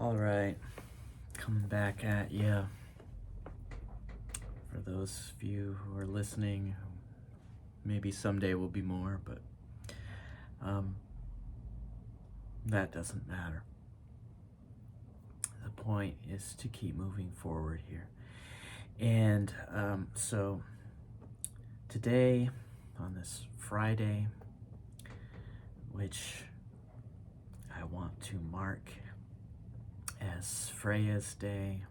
All right, coming back at you. For those of you who are listening, maybe someday will be more, but that doesn't matter. The point is to keep moving forward here. And so today, on this Friday, which I want to mark as Freya's Day,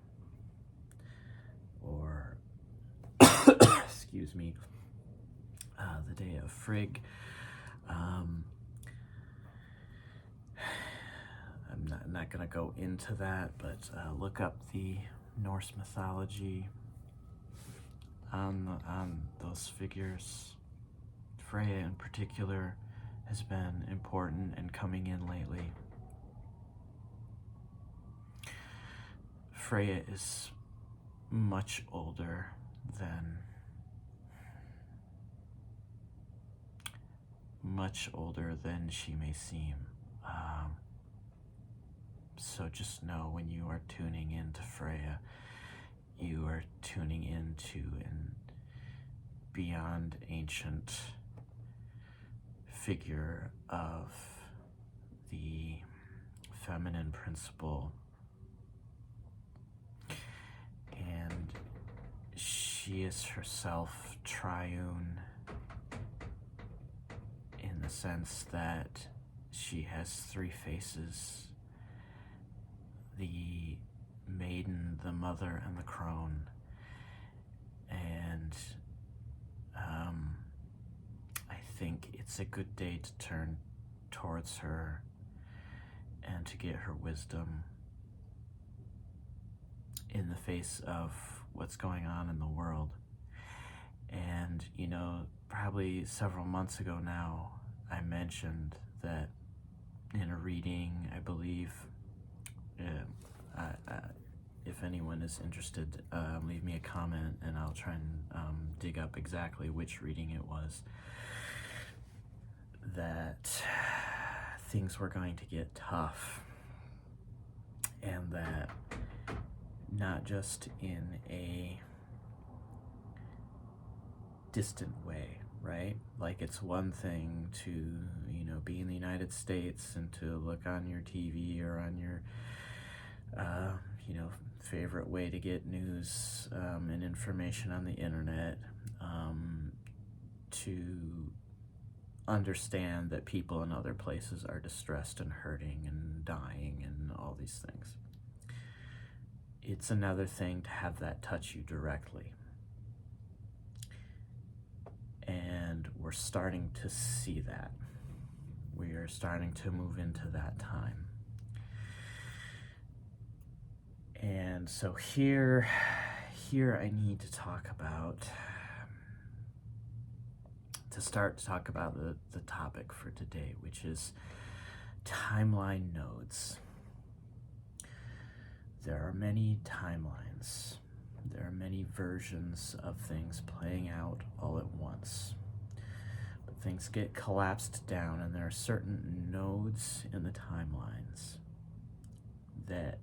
or excuse me, the day of Frigg. I'm not going to go into that, but look up the Norse mythology on those figures. Freya in particular has been important and coming in lately. Freya is much older than she may seem. So just know when you are tuning into Freya, you are tuning into an beyond ancient figure of the feminine principle. And she is herself triune in the sense that she has three faces: the maiden, the mother, and the crone. And I think it's a good day to turn towards her and to get her wisdom in the face of what's going on in the world. And, you know, probably several months ago now, I mentioned that in a reading, I believe, if anyone is interested, leave me a comment and I'll try and dig up exactly which reading it was, that things were going to get tough, and that not just in a distant way, right? Like, it's one thing to, you know, be in the United States and to look on your TV or on your, favorite way to get news and information on the internet, to understand that people in other places are distressed and hurting and dying and all these things. It's another thing to have that touch you directly. And we're starting to see that. We are starting to move into that time. And so here I need to talk about, the topic for today, which is timeline nodes. There are many timelines. There are many versions of things playing out all at once. But things get collapsed down, and there are certain nodes in the timelines that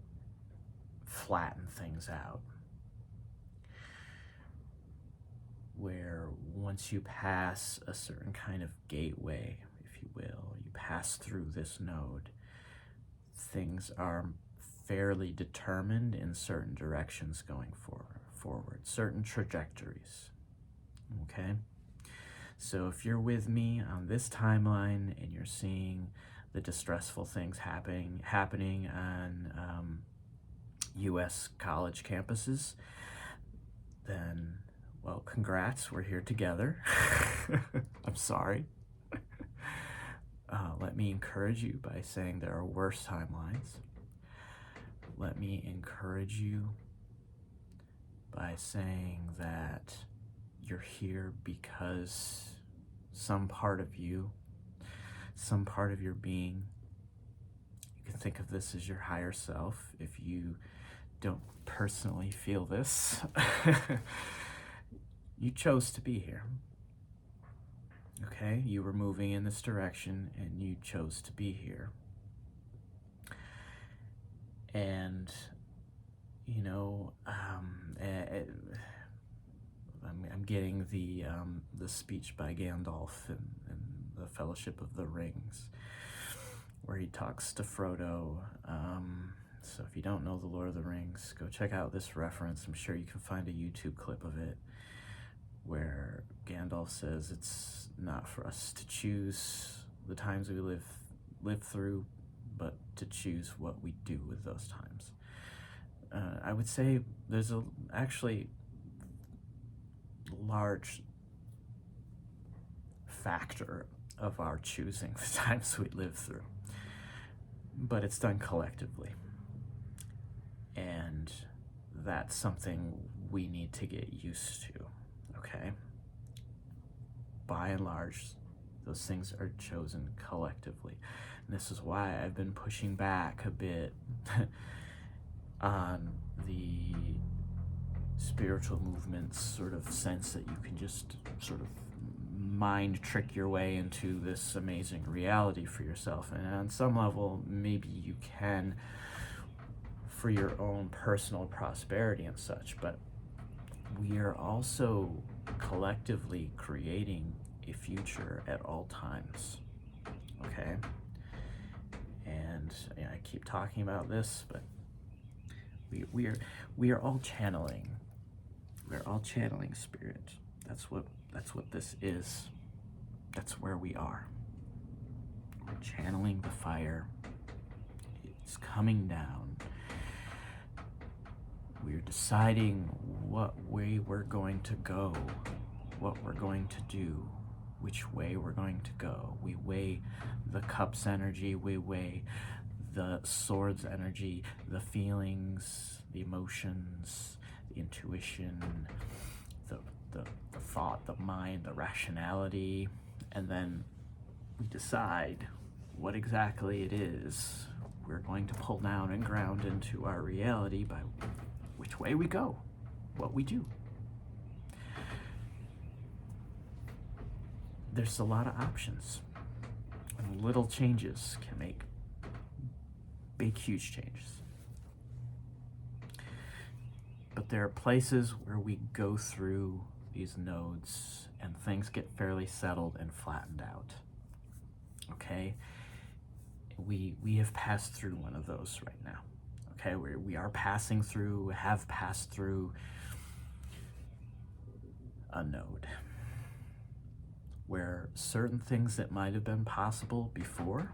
flatten things out, where once you pass a certain kind of gateway, if you will, you pass through this node, things are fairly determined in certain directions going forward, certain trajectories, okay? So if you're with me on this timeline and you're seeing the distressful things happening on U.S. college campuses, then, well, congrats, we're here together. I'm sorry. Let me encourage you by saying there are worse timelines. Let me encourage you by saying that you're here because some part of you, some part of your being, you can think of this as your higher self if you don't personally feel this. You chose to be here. Okay? You were moving in this direction and you chose to be here. And, you know, I'm getting the speech by Gandalf in the Fellowship of the Rings, where he talks to Frodo. So if you don't know the Lord of the Rings, go check out this reference. I'm sure you can find a YouTube clip of it, where Gandalf says it's not for us to choose the times we live through, but to choose what we do with those times. I would say there's actually large factor of our choosing the times we live through, but it's done collectively, and that's something we need to get used to. Okay, by and large, those things are chosen collectively, and this is why I've been pushing back a bit on the spiritual movements sort of sense that you can just sort of mind trick your way into this amazing reality for yourself. And on some level, maybe you can for your own personal prosperity and such, but we are also collectively creating a future at all times, okay? And I keep talking about this, but we are all channeling. We're all channeling spirit. That's what this is. That's where we are. We're channeling the fire. It's coming down. We're deciding what way we're going to go, what we're going to do, which way we're going to go. We weigh the cup's energy, we weigh the sword's energy, the feelings, the emotions, the intuition, the thought, the mind, the rationality, and then we decide what exactly it is we're going to pull down and ground into our reality by which way we go, what we do. There's a lot of options, and little changes can make big, huge changes. But there are places where we go through these nodes and things get fairly settled and flattened out. Okay? We have passed through one of those right now. Okay? We are passing through, have passed through a node where certain things that might have been possible before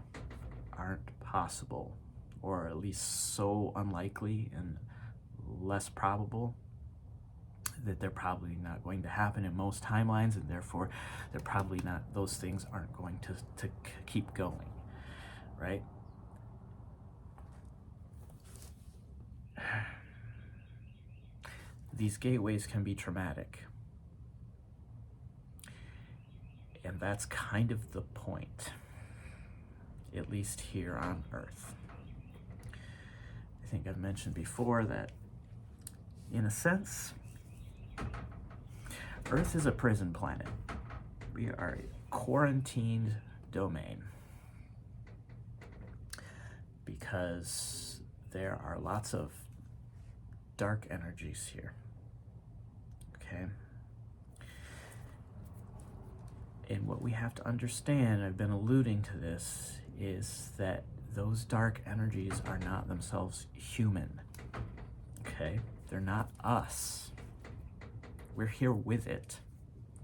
aren't possible, or at least so unlikely and less probable that they're probably not going to happen in most timelines, and therefore they're probably not, those things aren't going to keep going, right? These gateways can be traumatic, and that's kind of the point, at least here on Earth. I think I've mentioned before that, in a sense, Earth is a prison planet. We are a quarantined domain because there are lots of dark energies here, okay? And what we have to understand, I've been alluding to this, is that those dark energies are not themselves human, okay? They're not us. We're here with it,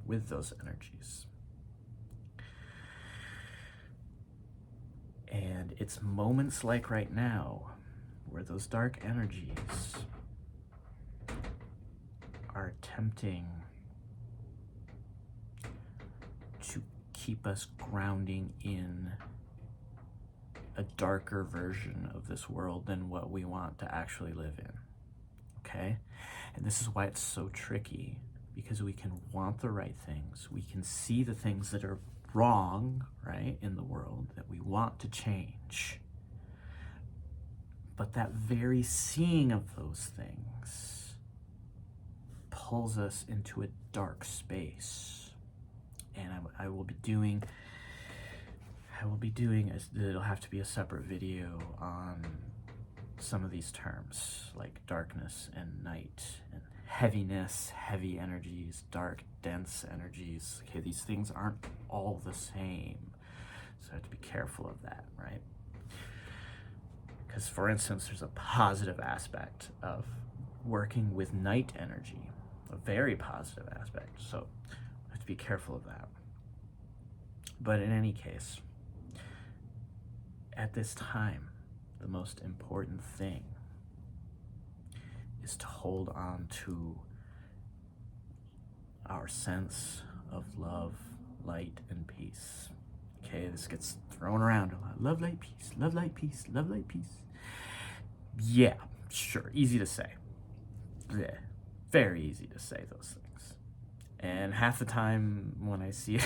with those energies. And it's moments like right now where those dark energies are attempting to keep us grounding in a darker version of this world than what we want to actually live in, okay? And this is why it's so tricky, because we can want the right things. We can see the things that are wrong, right, in the world that we want to change. But that very seeing of those things pulls us into a dark space. And I will be doing, it'll have to be a separate video on some of these terms like darkness and night and heaviness, heavy energies, dark, dense energies. Okay, these things aren't all the same. So I have to be careful of that, right? Because, for instance, there's a positive aspect of working with night energy, a very positive aspect. So I have to be careful of that. But in any case, at this time, the most important thing is to hold on to our sense of love, light, and peace. Okay, this gets thrown around a lot. Love, light, peace, love, light, peace, love, light, peace. Yeah, sure, easy to say. Blech. Very easy to say those things. And half the time when I see it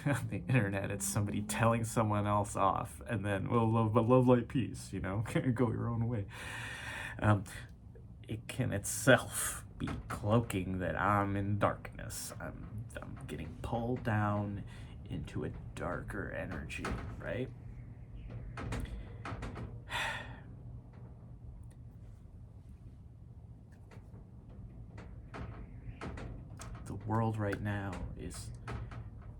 on the internet, it's somebody telling someone else off, and then, well, love, light, peace, you know, go your own way. It can itself be cloaking that I'm in darkness. I'm getting pulled down into a darker energy, right? The world right now is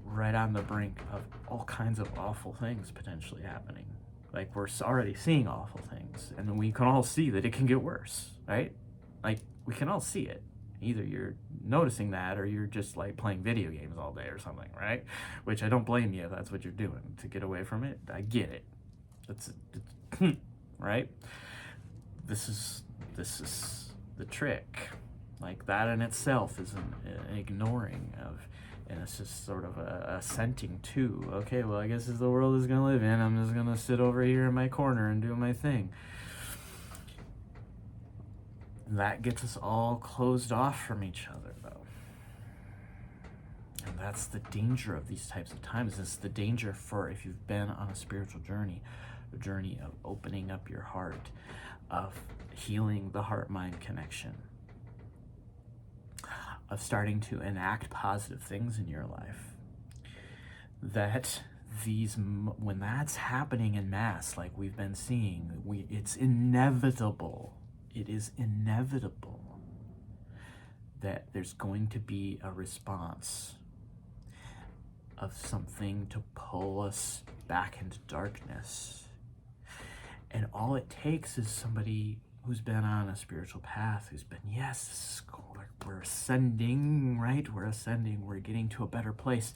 right on the brink of all kinds of awful things potentially happening. Like, we're already seeing awful things, and we can all see that it can get worse, right? Like, we can all see it. Either you're noticing that, or you're just like playing video games all day or something, right? Which I don't blame you if that's what you're doing to get away from it. I get it. It's right? This is the trick. Like, that in itself is an ignoring of, and it's just sort of a assenting to, okay, well, I guess this is the world is gonna live in. I'm just gonna sit over here in my corner and do my thing. That gets us all closed off from each other, though. And that's the danger of these types of times. It's the danger for, if you've been on a spiritual journey, a journey of opening up your heart, of healing the heart-mind connection, of starting to enact positive things in your life, that when that's happening in mass, like we've been seeing, it's inevitable. It is inevitable that there's going to be a response of something to pull us back into darkness. And all it takes is somebody who's been on a spiritual path, who's been, yes, this is cool. We're ascending, right? We're ascending. We're getting to a better place.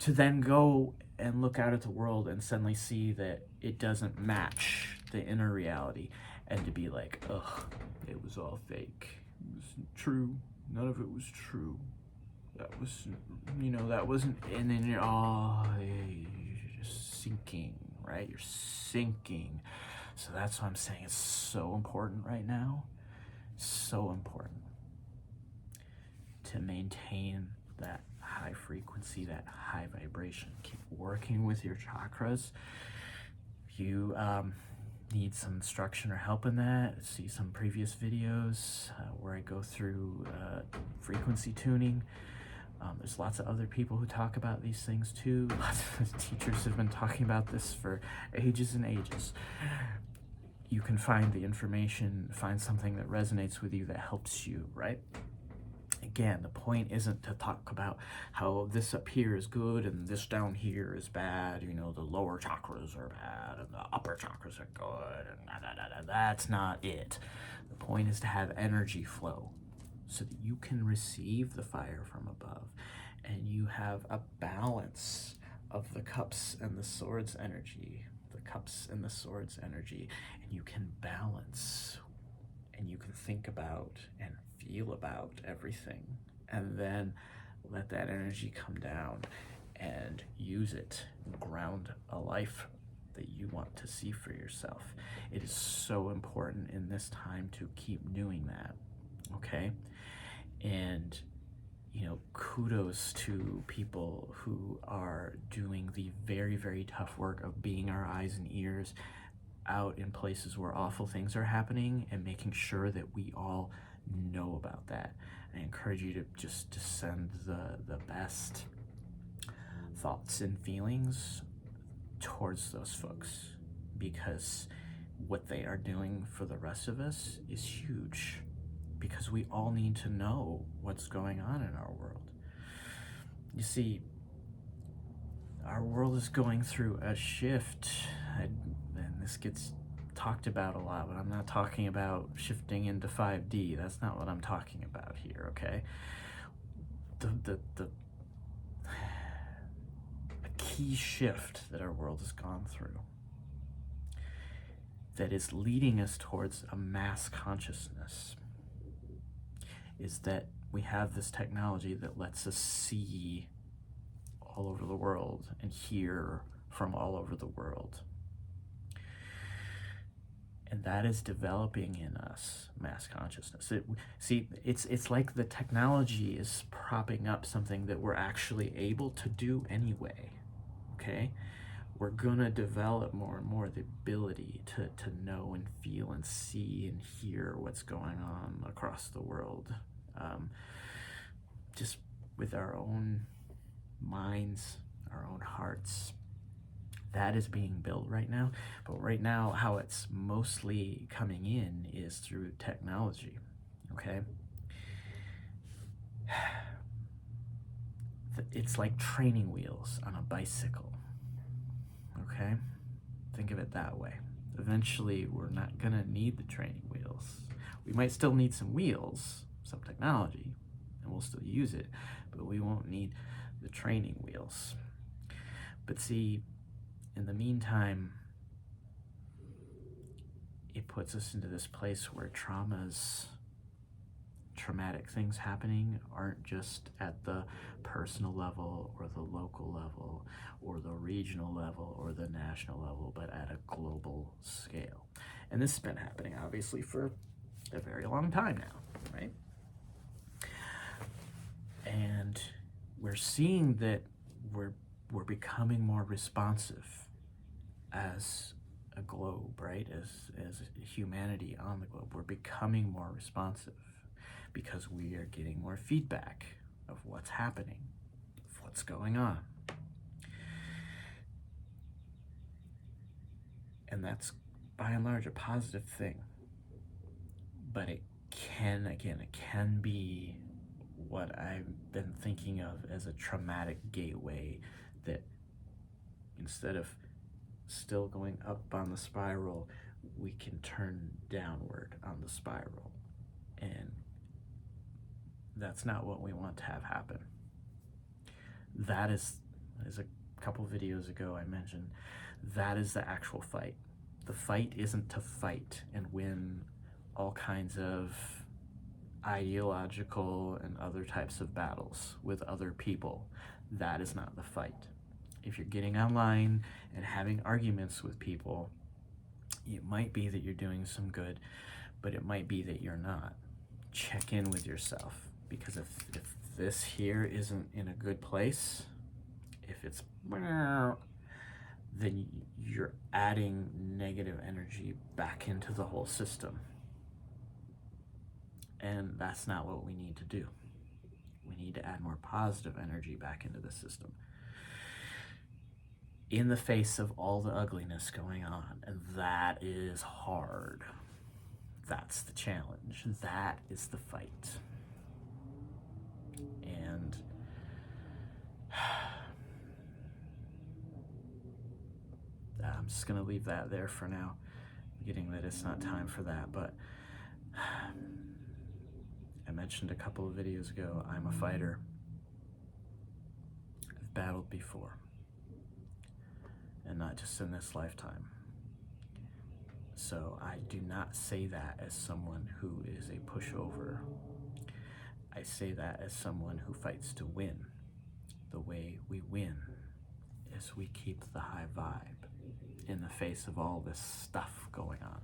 To then go and look out at the world and suddenly see that it doesn't match the inner reality, and to be like, ugh, it was all fake. It wasn't true. None of it was true. That was, that wasn't, and then you're just sinking, right? You're sinking. So that's why I'm saying it's so important right now. So important to maintain that high frequency, that high vibration. Keep working with your chakras. If you need some instruction or help in that, see some previous videos where I go through frequency tuning. There's lots of other people who talk about these things too. Lots of teachers have been talking about this for ages and ages. You can find the information, find something that resonates with you that helps you, right? Again, the point isn't to talk about how this up here is good and this down here is bad. The lower chakras are bad and the upper chakras are good. And that's not it. The point is to have energy flow so that you can receive the fire from above, and you have a balance of the cups and the swords energy, and you can balance, and you can think about and feel about everything, and then let that energy come down and use it, ground a life that you want to see for yourself. It is so important in this time to keep doing that, okay? And kudos to people who are doing the very, very tough work of being our eyes and ears out in places where awful things are happening, and making sure that we all know about that. I encourage you to just send the best thoughts and feelings towards those folks, because what they are doing for the rest of us is huge, because we all need to know what's going on in our world. You see, our world is going through a shift, and this gets talked about a lot, but I'm not talking about shifting into 5D. That's not what I'm talking about here, okay? A key shift that our world has gone through that is leading us towards a mass consciousness is that we have this technology that lets us see all over the world and hear from all over the world. And that is developing in us mass consciousness. It's like the technology is propping up something that we're actually able to do anyway, okay? We're gonna develop more and more the ability to know and feel and see and hear what's going on across the world, just with our own minds, our own hearts. That is being built right now, but right now how it's mostly coming in is through technology, okay? It's like training wheels on a bicycle, okay? Think of it that way. Eventually, we're not gonna need the training wheels. We might still need some wheels, some technology, and we'll still use it, but we won't need the training wheels. But see, in the meantime, it puts us into this place where traumatic things happening aren't just at the personal level or the local level or the regional level or the national level, but at a global scale. And this has been happening obviously for a very long time now, right? And we're seeing that we're becoming more responsive as a globe, right? As humanity on the globe, we're becoming more responsive because we are getting more feedback of what's happening, of what's going on. And that's by and large a positive thing. But it can be what I've been thinking of as a traumatic gateway, that instead of still going up on the spiral, we can turn downward on the spiral. And that's not what we want to have happen. That is, as a couple videos ago I mentioned, that is the actual fight. The fight isn't to fight and win all kinds of ideological and other types of battles with other people. That is not the fight. If you're getting online and having arguments with people, it might be that you're doing some good, but it might be that you're not. Check in with yourself, because if this here isn't in a good place, if it's, then you're adding negative energy back into the whole system. And that's not what we need to do. We need to add more positive energy back into the system, in the face of all the ugliness going on. And that is hard. That's the challenge. That is the fight. And I'm just gonna leave that there for now. I'm getting that it's not time for that, but I mentioned a couple of videos ago, I'm a fighter. I've battled before, and not just in this lifetime. So I do not say that as someone who is a pushover. I say that as someone who fights to win. The way we win is we keep the high vibe in the face of all this stuff going on.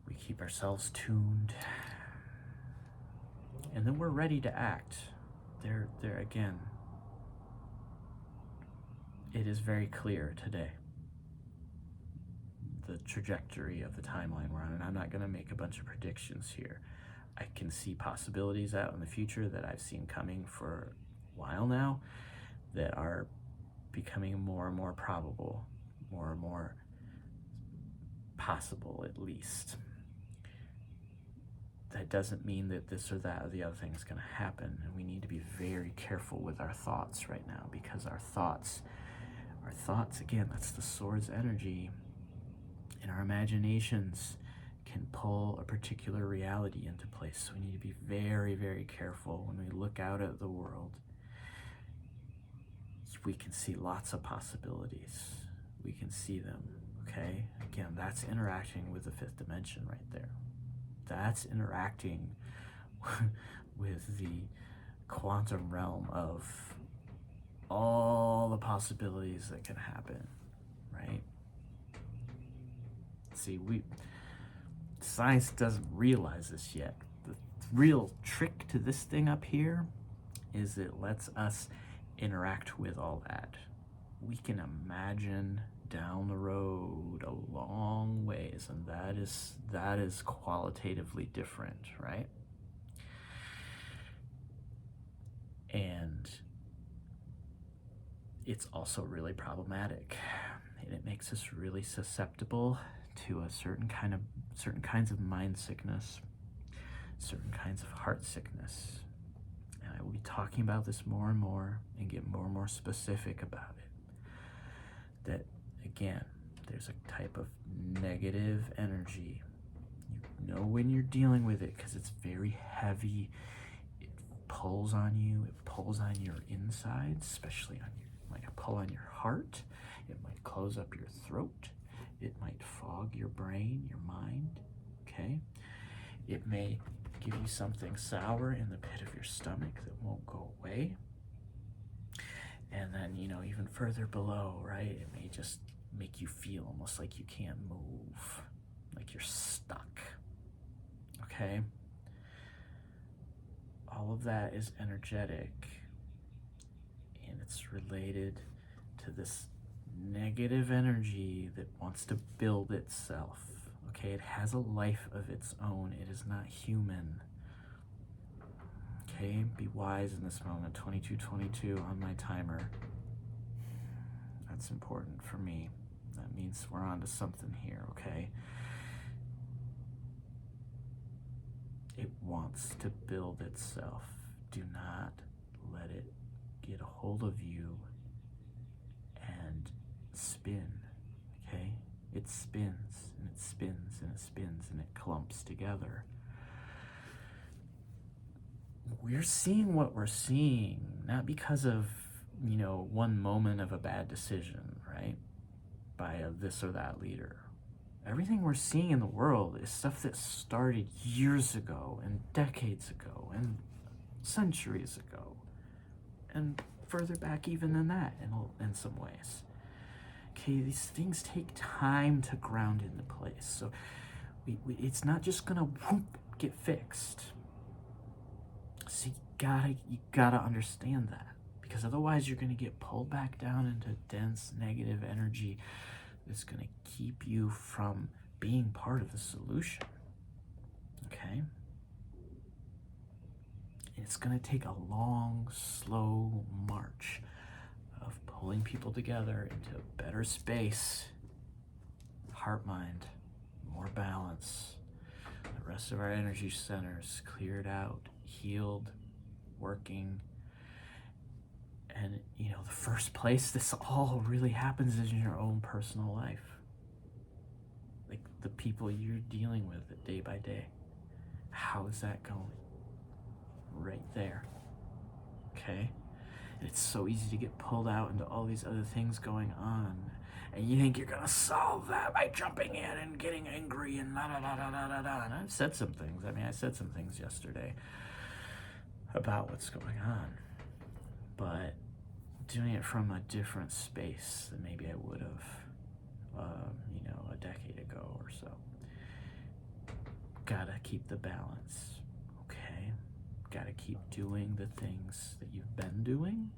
We keep ourselves tuned, and then we're ready to act. There again, it is very clear today, the trajectory of the timeline we're on, and I'm not going to make a bunch of predictions here. I can see possibilities out in the future that I've seen coming for a while now that are becoming more and more probable, more and more possible, at least. That doesn't mean that this or that or the other thing is going to happen. And we need to be very careful with our thoughts right now, because our thoughts, again, that's the sword's energy, and our imaginations can pull a particular reality into place. So we need to be very, very careful when we look out at the world. We can see lots of possibilities. We can see them, okay? Again, that's interacting with the fifth dimension right there. That's interacting with the quantum realm of all the possibilities that can happen, right? See, science doesn't realize this yet. The real trick to this thing up here is it lets us interact with all that. We can imagine down the road a long ways, and that is qualitatively different, right? And it's also really problematic, and it makes us really susceptible to a certain kinds of mind sickness, certain kinds of heart sickness. And I will be talking about this more and more and get more and more specific about it. That, again, there's a type of negative energy. You know when you're dealing with it because it's very heavy. It pulls on you. It pulls on your insides, especially on your, it might pull on your heart. It might close up your throat. It might fog your brain, your mind, okay? It may give you something sour in the pit of your stomach that won't go away. And then, even further below, right, it may just make you feel almost like you can't move, like you're stuck, okay? All of that is energetic, and it's related to this negative energy that wants to build itself, okay? It has a life of its own. It is not human. Okay, be wise in this moment. 22:22 on my timer. That's important for me. That means we're on to something here, okay? It wants to build itself. Do not let it get a hold of you and spin, okay? It spins, and it spins, and it spins, and it clumps together. We're seeing what we're seeing, not because of, one moment of a bad decision, right? By this or that leader. Everything we're seeing in the world is stuff that started years ago, and decades ago, and centuries ago, and further back even than that in some ways. Okay, these things take time to ground into place. So it's not just gonna get fixed. So you gotta understand that, because otherwise you're gonna get pulled back down into dense negative energy that's gonna keep you from being part of the solution, okay? It's gonna take a long, slow march of pulling people together into a better space, heart, mind, more balance, the rest of our energy centers cleared out, healed, working. And the first place this all really happens is in your own personal life. Like the people you're dealing with day by day. How is that going? Right there, okay? And it's so easy to get pulled out into all these other things going on, and you think you're gonna solve that by jumping in and getting angry and la da da da da da da. And I've said some things. I said some things yesterday about what's going on, but doing it from a different space than maybe I would have, a decade ago or so. Gotta keep the balance, okay? Gotta keep doing the things that you've been doing.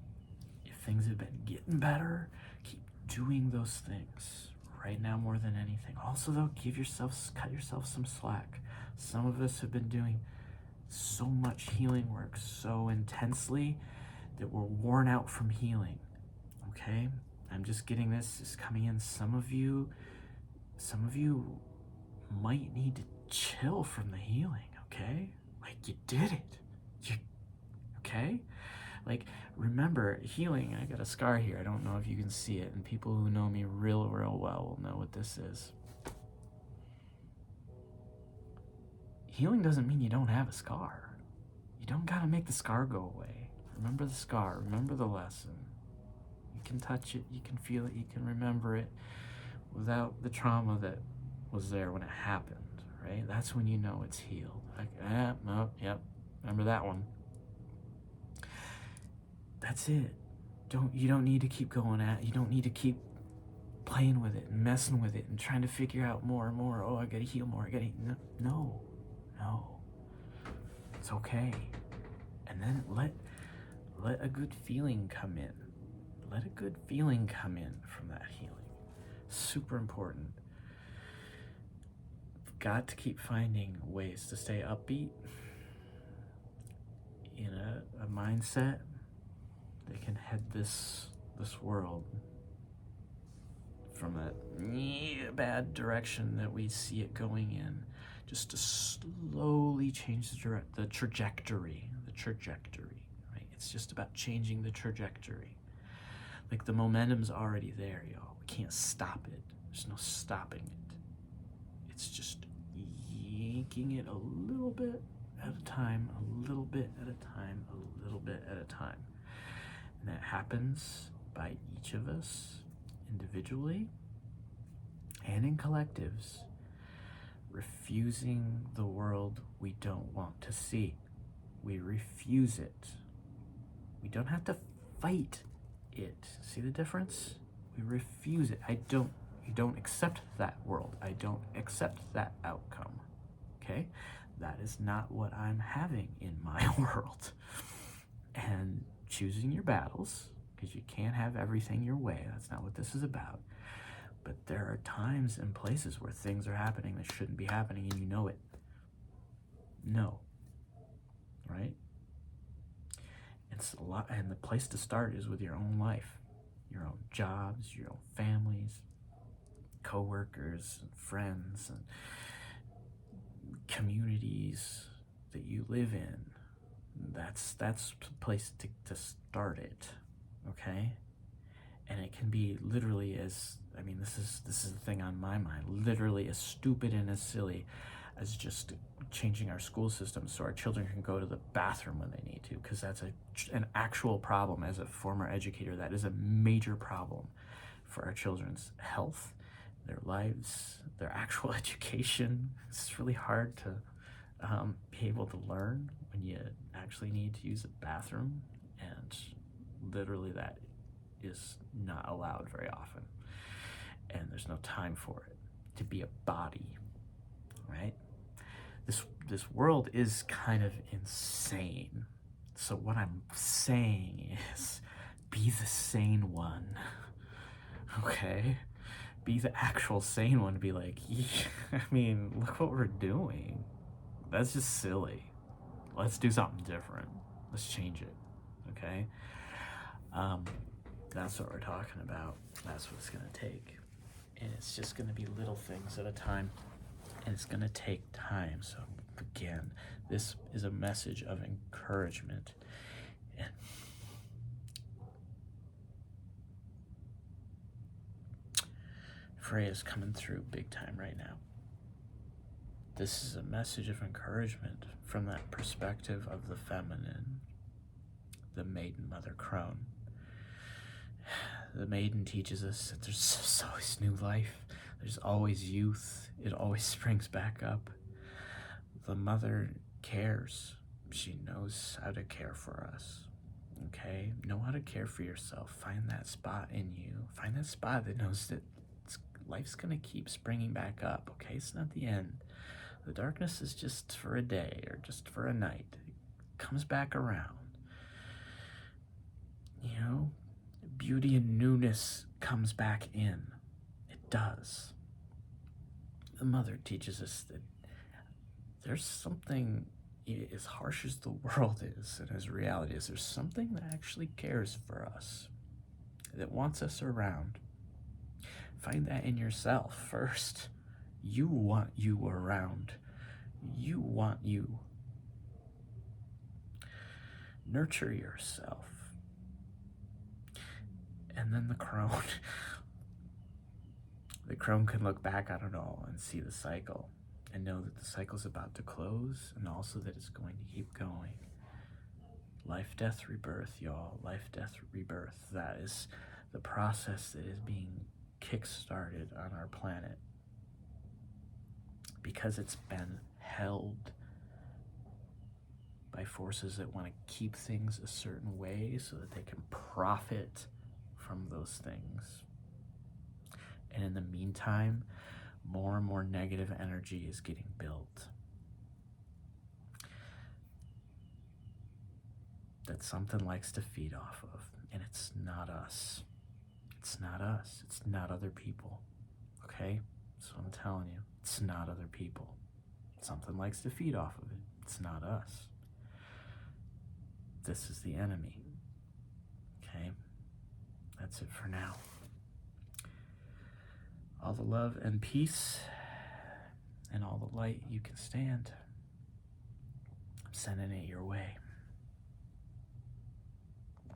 If things have been getting better, keep doing those things right now more than anything. Also, though, cut yourself some slack. Some of us have been doing so much healing work so intensely that we're worn out from healing, okay? I'm just getting this is coming in. Some of you might need to chill from the healing, okay? Like, you did it. Okay? Like, remember, healing, I got a scar here. I don't know if you can see it, and people who know me real well will know what this is. Healing doesn't mean you don't have a scar. You don't gotta make the scar go away. Remember the scar, remember the lesson. You can touch it, you can feel it, you can remember it without the trauma that was there when it happened, right? That's when you know it's healed. Like, yep, remember that one. That's it. You don't need to keep going you don't need to keep playing with it and messing with it and trying to figure out more and more. Oh, I gotta heal more, no. It's okay. And then let a good feeling come in. Let a good feeling come in from that healing. Super important. You've got to keep finding ways to stay upbeat in a mindset that can head this world from that bad direction that we see it going in, just to slowly change the trajectory, right? It's just about changing the trajectory. Like, the momentum's already there, y'all. We can't stop it. There's no stopping it. It's just yanking it a little bit at a time, a little bit at a time, a little bit at a time. And that happens by each of us individually and in collectives, refusing the world we don't want to see. We refuse it. We don't have to fight it. See the difference? We refuse it. You don't accept that world. I don't accept that outcome. Okay? That is not what I'm having in my world. And choosing your battles, because you can't have everything your way. That's not what this is about. But there are times and places where things are happening that shouldn't be happening, and you know it. No. Right? It's a lot, and the place to start is with your own life, your own jobs, your own families, co-workers, and friends, and communities that you live in. That's the place to start it, okay? And it can be literally this is the thing on my mind, literally as stupid and as silly as just changing our school system so our children can go to the bathroom when they need to, because that's an actual problem. As a former educator, that is a major problem for our children's health, their lives, their actual education. It's really hard to be able to learn when you actually need to use a bathroom, and literally that is not allowed very often, and there's no time for it to be a body, right? This world is kind of insane. So what I'm saying is, be the sane one, okay? Be the actual sane one to be like, look what we're doing. That's just silly. Let's do something different. Let's change it, okay? That's what we're talking about. That's what it's gonna take. And it's just gonna be little things at a time. And it's gonna take time. So again, this is a message of encouragement. And Freya's coming through big time right now. This is a message of encouragement from that perspective of the feminine, the maiden mother crone. The maiden teaches us that there's always new life. There's always youth. It always springs back up. The mother cares. She knows how to care for us. Okay? Know how to care for yourself. Find that spot in you. Find that spot that knows that life's gonna keep springing back up. Okay? It's not the end. The darkness is just for a day or just for a night. It comes back around. You know? Beauty and newness comes back in. It does. The mother teaches us that there's something, as harsh as the world is and as reality is, there's something that actually cares for us. that wants us around. Find that in yourself first. You want you around. You want you. Nurture yourself. And then the crone. The crone can look back on it all and see the cycle and know that the cycle's about to close, and also that it's going to keep going. Life, death, rebirth, y'all. Life, death, rebirth. That is the process that is being kick-started on our planet, because it's been held by forces that want to keep things a certain way so that they can profit from those things. And in the meantime, more and more negative energy is getting built. That something likes to feed off of. And it's not us. It's not us. It's not other people. Okay? That's what I'm telling you. It's not other people. Something likes to feed off of it. It's not us. This is the enemy. Okay? That's it for now. All the love and peace and all the light you can stand, I'm sending it your way.